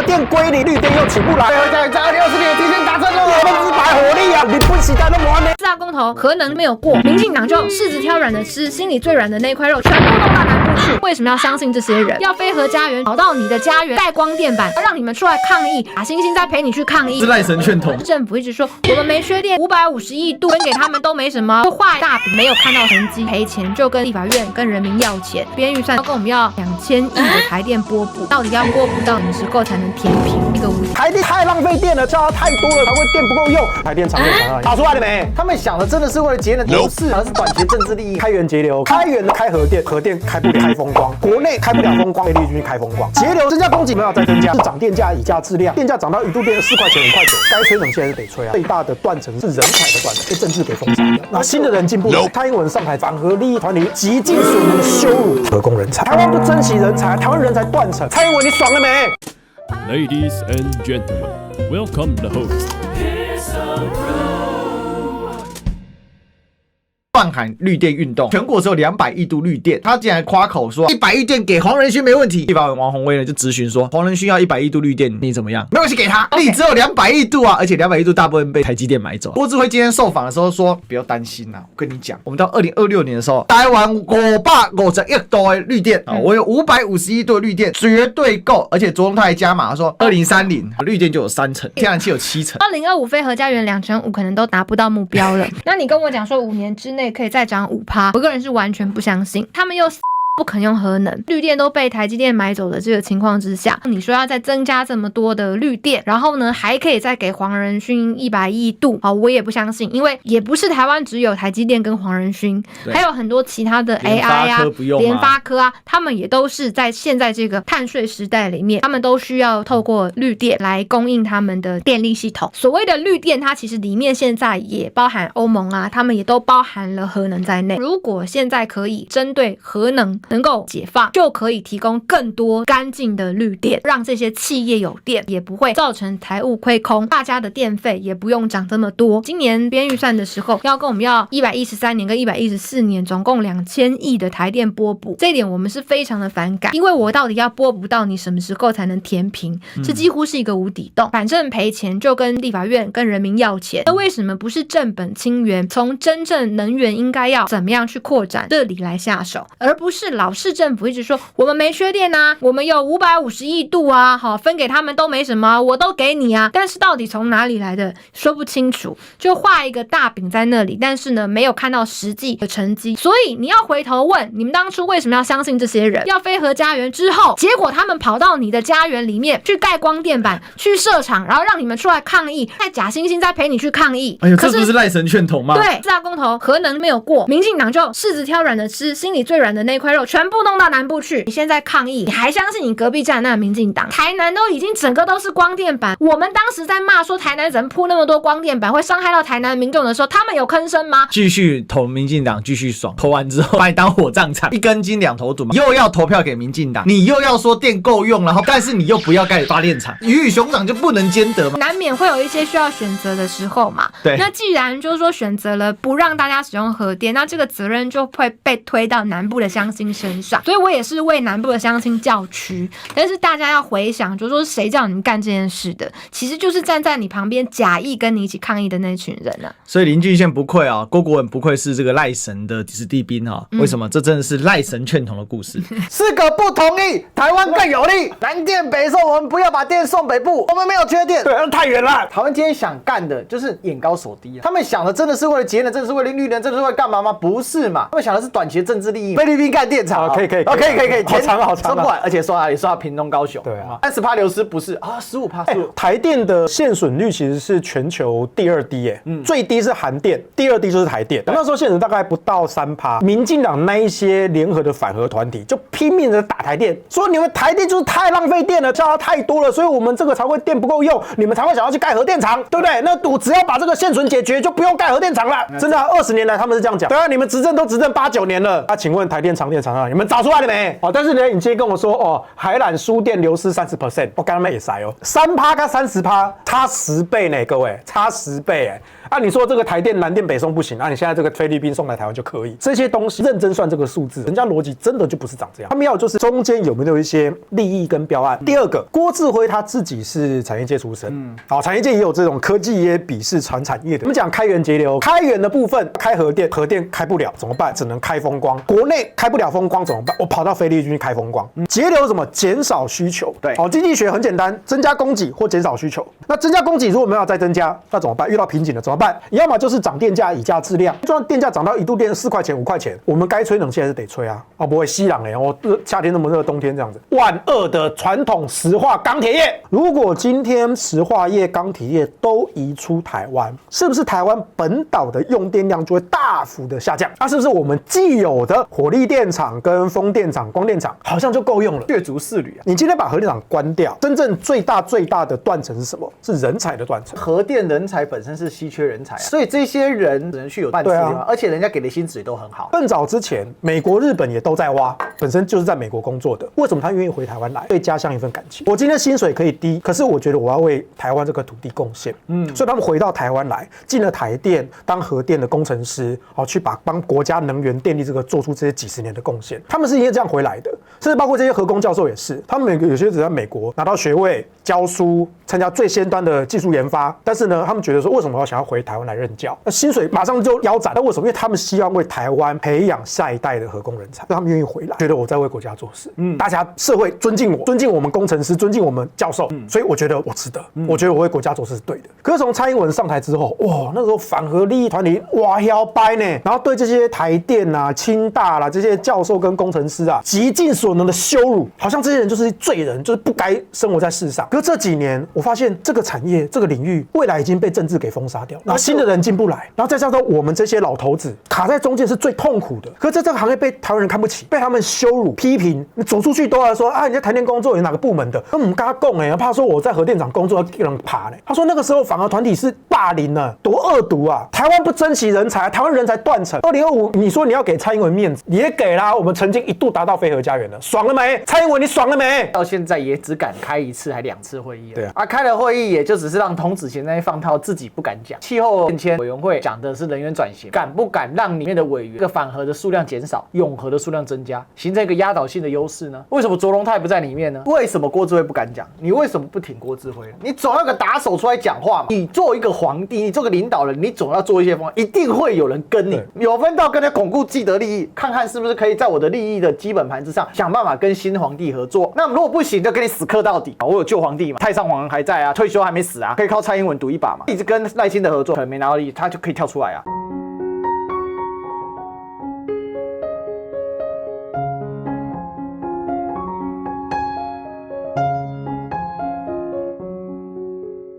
电归零，绿电又起不来。配合家园在2020年提前达成了100%火力啊！你不期待都没完呢。4大公投核能没有过，民进党就柿子挑软的吃，心里最软的那块肉全部弄到南部去。为什么要相信这些人？要飞核家园跑到你的家园带光电板，让你们出来抗议，打星星再陪你去抗议。是赖神劝统。政府一直说我们没缺电，550亿度分给他们都没什么，就画大饼，没有看到成绩，赔钱就跟立法院跟人民要钱，编预算要跟我们要2000亿的台电拨补，到底要拨补到什么时候才能填平一个无敌？台电太浪费电了，叫它太多了才会电不够用。台电长电打出来了没？他们想的真的是为了节能，不是，而是短期政治利益。开源节流，开源的开核电，核电开不了开风光，国内开不了风光，被列进去开风光。节流增加供给没有再增加，是涨电价以价质量，电价涨到1度电4块钱5块9，该吹冷气还是得吹啊。最大的断层是人才的断层，被政治给封杀的。那新的人进步，蔡英文上台反核利益团体极尽所能的羞辱核工人才，台湾不珍惜人才，台湾人才断层。蔡英文你爽了没 ？Ladies and gentlemen, welcome the host. 放喊绿电运动，全国只有200亿度绿电，他竟然夸口说100亿电给黄仁勋没问题。立法委员王宏威呢就质询说，黄仁勋要100亿度绿电，你怎么样？没关系，给他，你只有200亿度啊，而且200亿度大部分被台积电买走。郭志辉今天受访的时候说，不要担心啊，我跟你讲，我们到2026年的时候，台湾550亿度的绿电，我有550亿度的绿电，绝对够。而且总统他还加码说，2030绿电就有30%，天然气有70%。2025非核家园2.5%可能都达不到目标了。那你跟我讲说5年之内可以再涨5%，我个人是完全不相信。他们又不肯用核能，绿电都被台积电买走的这个情况之下，你说要再增加这么多的绿电，然后呢还可以再给黄仁勋100亿度，好，我也不相信，因为也不是台湾只有台积电跟黄仁勋，还有很多其他的 AI 啊、联发科啊，他们也都是在现在这个碳税时代里面，他们都需要透过绿电来供应他们的电力系统。所谓的绿电，它其实里面现在也包含欧盟啊，他们也都包含了核能在内。如果现在可以针对核能能够解放，就可以提供更多干净的绿电，让这些企业有电，也不会造成财务亏空，大家的电费也不用涨这么多。今年编预算的时候，要跟我们要113年跟114年总共2000亿的台电拨补，这一点我们是非常的反感，因为我到底要拨补到你什么时候才能填平？这几乎是一个无底洞，反正赔钱就跟立法院跟人民要钱。那为什么不是正本清源，从真正能源应该要怎么样去扩展这里来下手，而不是老市政府一直说我们没缺电啊，我们有550亿度啊，好，分给他们都没什么，我都给你啊，但是到底从哪里来的说不清楚，就画一个大饼在那里，但是呢没有看到实际的成绩。所以你要回头问，你们当初为什么要相信这些人？要飞核家园之后，结果他们跑到你的家园里面去盖光电板，去设厂，然后让你们出来抗议，再假惺惺再陪你去抗议。哎呦，这不是赖神劝统吗？对，4大公投核能没有过，民进党就柿子挑软的吃，心里最软的那块肉全部弄到南部去。你现在抗议，你还相信你隔壁站那民进党？台南都已经整个都是光电板，我们当时在骂说台南怎么铺那么多光电板会伤害到台南民众的时候，他们有吭声吗？继续投民进党，继续爽，投完之后把你当火葬场，一根筋2头堵嘛，又要投票给民进党，你又要说电够用，然后但是你又不要盖发电厂，鱼与熊掌就不能兼得嘛，难免会有一些需要选择的时候嘛。对，那既然就是说选择了不让大家使用核电，那这个责任就会被推到南部的乡亲身上，所以我也是为南部的乡亲叫屈。但是大家要回想，就是说谁叫你们干这件事的，其实就是站在你旁边假意跟你一起抗议的那群人啊。所以林俊宪不愧啊，郭国文不愧是这个赖神的子弟兵啊。为什么？这真的是赖神劝统的故事。四个不同意，台湾更有利。南电北送，我们不要把电送北部，我们没有缺电。对，那太远了。台湾今天想干的就是眼高手低啊。他们想的真的是为了节能，真的是为了绿能，真的是为了干嘛吗？不是嘛？他们想的是短期的政治利益。菲律宾盖电厂，可以，可以，好长好长。而且说哪里？说到屏东、高雄。对啊，30%流失不是啊，15%。台电的现损率其实是全球第2低耶，最低是韩电，第2低就是台电。那时候现损大概不到3%。民进党那一些联合的反核团体就拼命的打台电，说你们台电就是太浪费电了，叫它太多了，所以我们这个才会电不够用，你们才会想要去盖核电厂，对不对？那我只要把这个现存解决，就不用盖核电厂了。真的，20年来他们是这样讲。对啊，你们执政都执政8、9年了，请问台电、长电厂商，你们找出来了没？哦，但是呢，你今天跟我说哦，海缆输电流失30%，我刚刚也塞哦，3%跟30%差10倍呢，各位差10倍哎。啊，你说这个台电、南电、北送不行，啊，你现在这个菲律宾送来台湾就可以？这些东西认真算这个数字，人家逻辑真的就不是长这样。他们要就是中间有没有一些利益跟标案。第二个，郭志辉他自己是产业界出身，好，产业界也有这种科技也鄙视传产业的。我们讲开源节流，开源的部分开核电，核电开不了怎么办？只能开风光。国内开不了风光怎么办？我跑到菲律宾去开风光。节流怎么减少需求？对，好，经济学很简单，增加供给或减少需求。那增加供给如果没有再增加，那怎么办？遇到瓶颈了怎么办？要么就是涨电价以价质量，就算电价涨到1度电4块钱5块钱，我们该吹冷气还是得吹啊，不会吸冷我夏天那么热，冬天这样子。万恶的传统石化钢铁业，如果今天石化业、钢铁业都移出台湾，是不是台湾本岛的用电量就会大幅的下降？那是不是我们既有的火力电厂、跟风电厂、光电厂好像就够用了？血足四旅啊！你今天把核电厂关掉，真正最大的断层是什么？是人才的断层。核电人才本身是稀缺人才所以这些人只能去有半资源，而且人家给的薪资也都很好。更早之前，美国、日本也都在挖，本身就是在美国工作的，为什么他愿意回台湾来？对家乡一份感情。我今天薪水可以低，可是我觉得我要为台湾这个土地贡献，所以他们回到台湾来，进了台电当核电的工程师，去帮国家能源电力这个做出这些几十年的贡献。他们是因为这样回来的，甚至包括这些核工教授也是，他们有些只在美国拿到学位、教书、参加最先端的技术研发，但是呢，他们觉得说为什么要想要回台湾来任教？那薪水马上就腰斩。那为什么？因为他们希望为台湾培养下一代的核工人才，让他们愿意回来，觉得我在为国家做事。大家社会尊敬我，尊敬我们工程师，尊敬我们教授，所以我觉得我值得。我觉得我为国家做事是对的。可是从蔡英文上台之后，哇，那时候反核利益团体哇腰掰呢，然后对这些台电啊、清大啦这些教授跟工程师啊，极尽所能的羞辱，好像这些人就是罪人，就是不该生活在世上。可是这几年，我发现这个产业、这个领域未来已经被政治给封杀掉，然后新的人进不来，然后再加上我们这些老头子卡在中间是最痛苦的。可是这个行业被台湾人看不起，被他们羞辱、批评，你走出去都要说啊，你在台电工作，你哪个部门的？那我们跟他讲怕说我在核电厂工作要给人爬呢。他说那个时候反核团体是霸凌呢，多恶毒啊！台湾不珍惜人才，台湾人才断层。2025，你说你要给蔡英文面子，也给啦。我们曾经一度达到非核家园了，爽了没？蔡英文，你爽了没？到现在也只敢开1次还2次会议。对啊，开了会议也就只是让童子贤在那放套，自己不敢讲。气候变迁委员会讲的是能源转型，敢不敢让里面的委员这个反核的数量减少，永核的数量增加，形成一个压倒性的优势呢？为什么卓荣泰不在里面呢？为什么郭志辉不敢讲？你为什么不挺郭志辉？你总要个打手出来讲话嘛。你做一个皇帝，你做个领导人，你总要做一些方案，一定会有人跟你。有分到跟他巩固既得利益，看看是不是可以在我的利益的基本盘之上想办法跟新皇帝合作。那如果不行，就跟你死磕到底。我有旧皇帝嘛，太上皇还在啊，退休还没死啊，可以靠蔡英文赌一把嘛。一直跟赖清德合作，可能没拿到利益，他就可以跳出来啊。